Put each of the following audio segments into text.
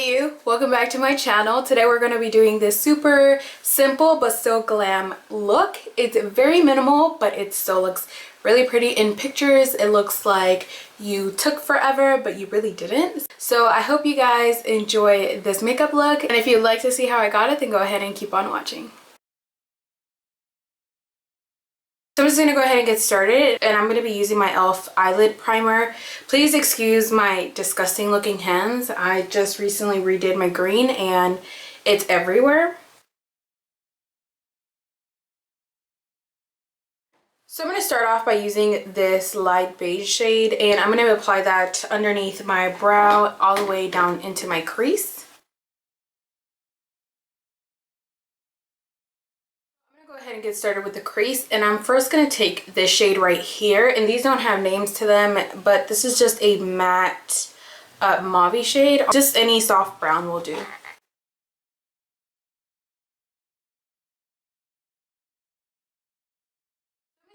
Hey, welcome back to my channel. Today we're going to be doing this super simple but still glam look. It's very minimal, but it still looks really pretty in pictures. It looks like you took forever, but you really didn't. So I hope you guys enjoy this makeup look, and if you'd like to see how I got it, then go ahead and keep on watching. So I'm just going to go ahead and get started, and I'm going to be using my e.l.f. eyelid primer. Please excuse my disgusting looking hands. I just recently redid my green and it's everywhere. So I'm going to start off by using this light beige shade, and I'm going to apply that underneath my brow all the way down into my crease. Go ahead and get started with the crease, and I'm first going to take this shade right here, and these don't have names to them, but this is just a matte mauve shade. Just any soft brown will do.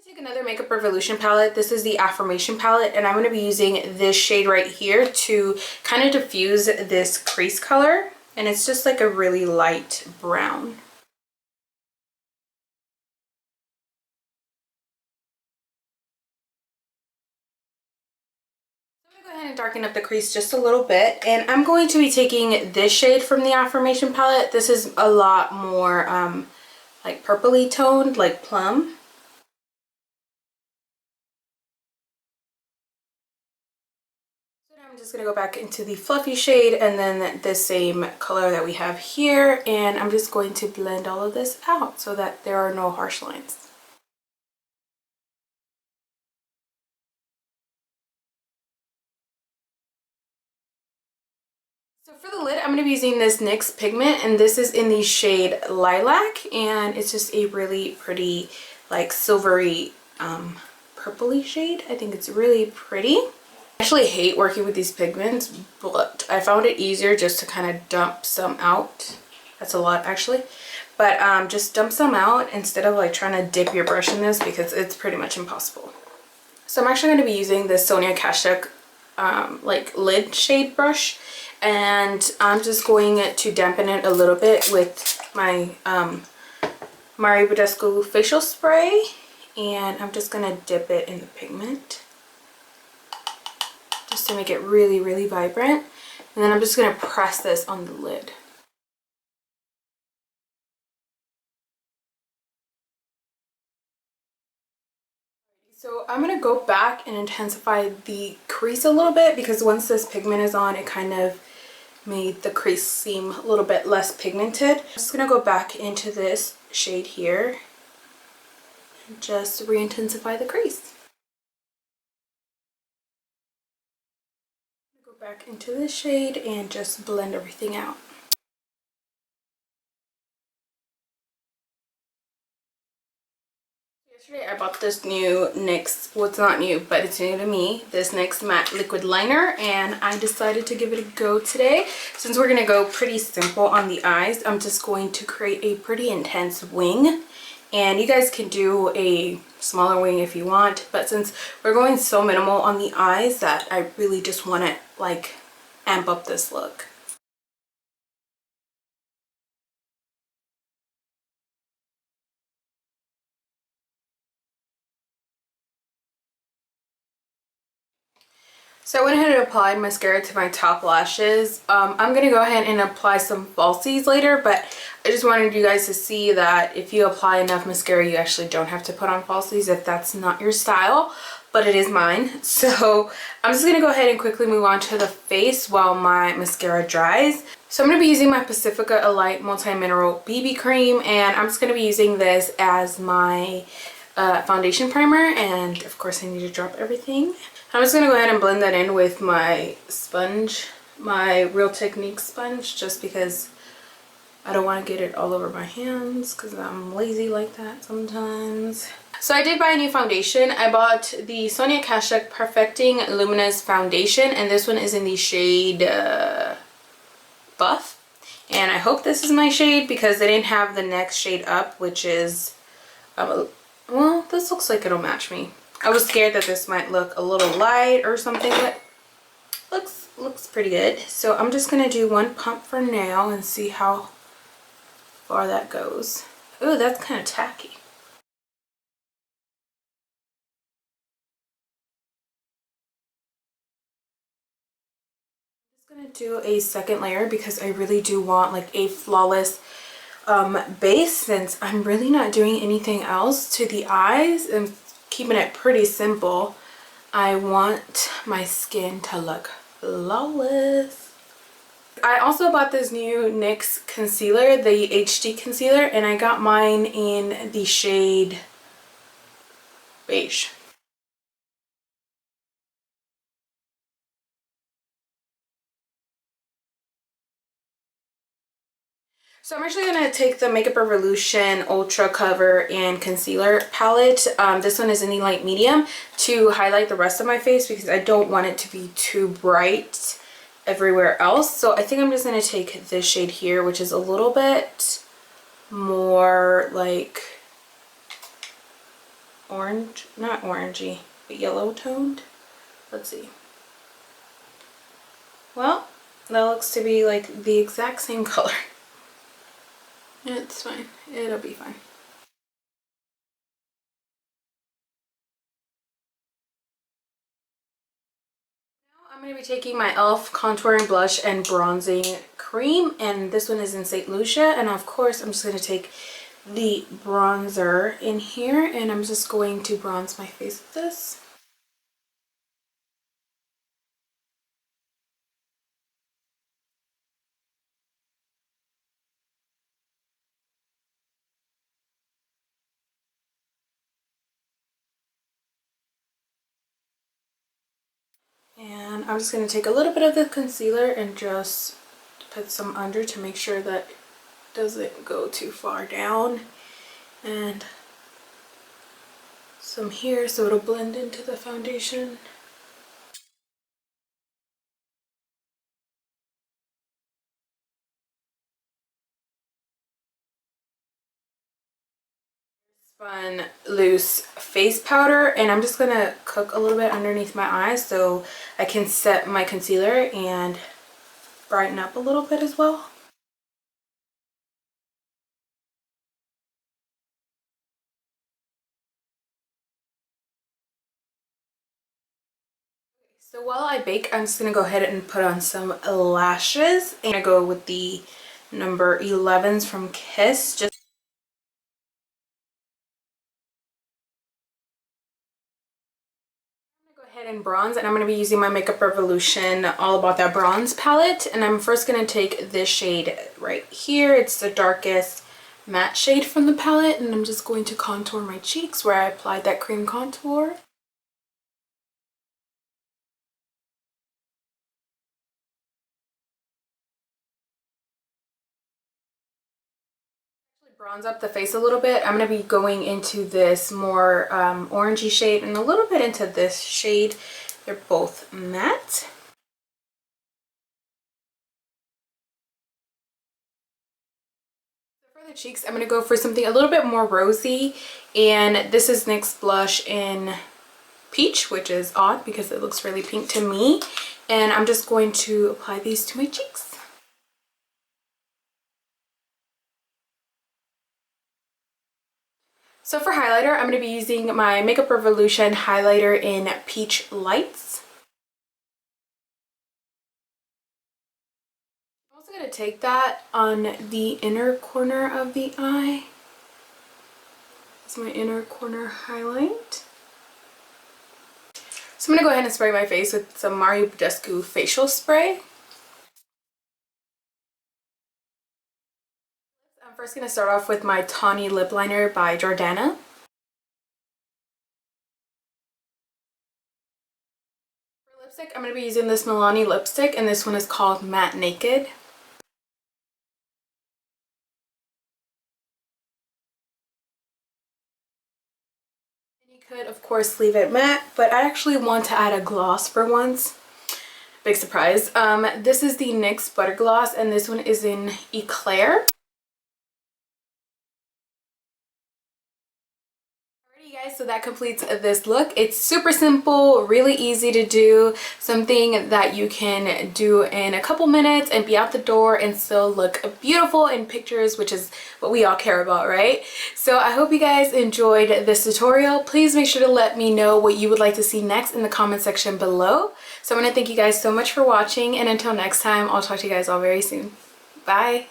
Take another Makeup Revolution palette. This is the Affirmation palette, and I'm going to be using this shade right here to kind of diffuse this crease color, and it's just like a really light brown. Go ahead and darken up the crease just a little bit, and I'm going to be taking this shade from the Affirmation palette. This is a lot more like purpley toned, like plum. So now I'm just going to go back into the fluffy shade and then the same color that we have here, and I'm just going to blend all of this out so that there are no harsh lines. So for the lid, I'm going to be using this NYX pigment, and this is in the shade Lilac, and it's just a really pretty, like, silvery purpley shade. I think it's really pretty. I actually hate working with these pigments, but I found it easier just to kind of dump some out. That's a lot actually, but just dump some out instead of like trying to dip your brush in this, because it's pretty much impossible. So I'm actually going to be using this Sonia Kashuk like lid shade brush, and I'm just going to dampen it a little bit with my Badescu facial spray, and I'm just going to dip it in the pigment just to make it really, really vibrant, and then I'm just going to press this on the lid. So I'm going to go back and intensify the crease a little bit, because once this pigment is on, it kind of made the crease seem a little bit less pigmented. I'm just going to go back into this shade here and just re-intensify the crease. Go back into this shade and just blend everything out. Yesterday I bought this new NYX, well, it's not new, but it's new to me, this NYX matte liquid liner, and I decided to give it a go today. Since we're going to go pretty simple on the eyes, I'm just going to create a pretty intense wing, and you guys can do a smaller wing if you want, but since we're going so minimal on the eyes, that I really just want to like amp up this look. So I went ahead and applied mascara to my top lashes. I'm going to go ahead and apply some falsies later, but I just wanted you guys to see that if you apply enough mascara, you actually don't have to put on falsies if that's not your style, but it is mine. So I'm just going to go ahead and quickly move on to the face while my mascara dries. So I'm going to be using my Pacifica Alight Multi-Mineral BB Cream, and I'm just going to be using this as my foundation primer, and of course I need to drop everything. I'm just going to go ahead and blend that in with my sponge, my Real Technique sponge, just because I don't want to get it all over my hands, because I'm lazy like that sometimes. So I did buy a new foundation. I bought the Sonia Kashuk Perfecting Luminous Foundation, and this one is in the shade Buff. And I hope this is my shade, because they didn't have the next shade up, which is, well, this looks like it'll match me. I was scared that this might look a little light or something, but looks pretty good. So I'm just gonna do one pump for now and see how far that goes. Oh, that's kind of tacky. I'm just gonna do a second layer because I really do want like a flawless base, since I'm really not doing anything else to the eyes and keeping it pretty simple. I want my skin to look flawless. I also bought this new NYX concealer, the HD concealer, and I got mine in the shade beige. So I'm actually going to take the Makeup Revolution Ultra Cover and Concealer palette. This one is in the light medium to highlight the rest of my face because I don't want it to be too bright everywhere else. So I think I'm just going to take this shade here, which is a little bit more like orange, not orangey, but yellow toned. Let's see. Well, that looks to be like the exact same color. It's fine. It'll be fine. Now I'm going to be taking my e.l.f. contouring blush and bronzing cream, and this one is in St. Lucia, and of course I'm just going to take the bronzer in here and I'm just going to bronze my face with this. And I'm just going to take a little bit of the concealer and just put some under to make sure that it doesn't go too far down, and some here so it'll blend into the foundation. Airspun loose face powder, and I'm just going to cook a little bit underneath my eyes so I can set my concealer and brighten up a little bit as well. So while I bake, I'm just going to go ahead and put on some lashes. And I go with the number 11s from Kiss. Just I'm going to go ahead and bronze, and I'm going to be using my Makeup Revolution All About That Bronze palette. And I'm first going to take this shade right here. It's the darkest matte shade from the palette, and I'm just going to contour my cheeks where I applied that cream contour. Bronze up the face a little bit. I'm going to be going into this more orangey shade and a little bit into this shade. They're both matte. For the cheeks, I'm going to go for something a little bit more rosy, and this is NYX blush in Peach, which is odd because it looks really pink to me, and I'm just going to apply these to my cheeks. So for highlighter, I'm going to be using my Makeup Revolution highlighter in Peach Lights. I'm also going to take that on the inner corner of the eye. That's my inner corner highlight. So I'm going to go ahead and spray my face with some Badescu facial spray. I'm first going to start off with my Tawny lip liner by Jordana. For lipstick, I'm going to be using this Milani lipstick, and this one is called Matte Naked. And you could, of course, leave it matte, but I actually want to add a gloss for once. Big surprise. This is the NYX Butter Gloss, and this one is in Eclair. so that completes this look. It's super simple, really easy to do, something that you can do in a couple minutes and be out the door and still look beautiful in pictures, which is what we all care about, right? So I hope you guys enjoyed this tutorial. Please make sure to let me know what you would like to see next in the comment section below. So I'm going to thank you guys so much for watching, and until next time, I'll talk to you guys all very soon. Bye!